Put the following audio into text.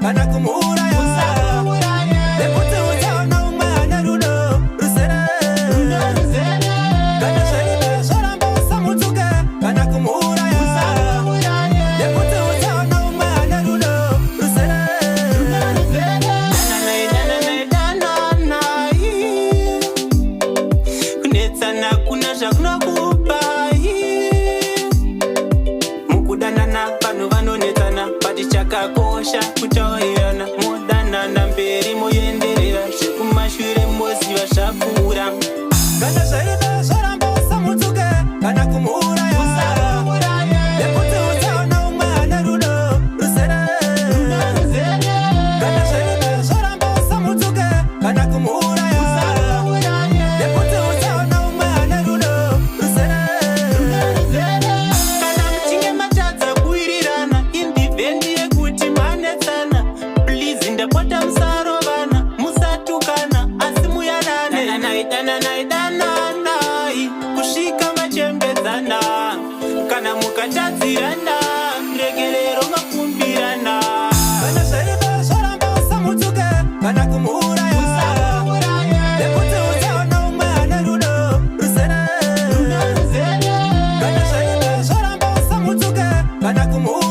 kana kumuuraya nekuti uchaona umwe ane rudo rusere kana zvaive zvoramba usamutsuke kana kumuuraya nekuti uchaona umwe ane rudo rusere kunetsana kuna zvakunokupa mukudanana vanhu vanonetsana pati chakakosha kutaurirana modanana mberi moenderera zvekumashure moziva zvapfuura kana zvaive zvoramba usamutsuke kana kumuuraya nekuti uchaona umwe ane rudo rusere kana zvaive zvoramba usamutsuke kana kumuuraya nekuti uchaona umwe ane rudo rusere kana muchinge matadza kuwirirana indivhendi yekuti manetsana please ndapota musarovana musatukana asi muyanane dananai kusvika machembedzana kana mukatadzirana regerero makumbirana kana zvaive zvoramba usamutsuke kana kumuuraya nekuti uchaona umwe ane rudo rusere kana zvaive zvoramba usamutsuke kana kumuuraya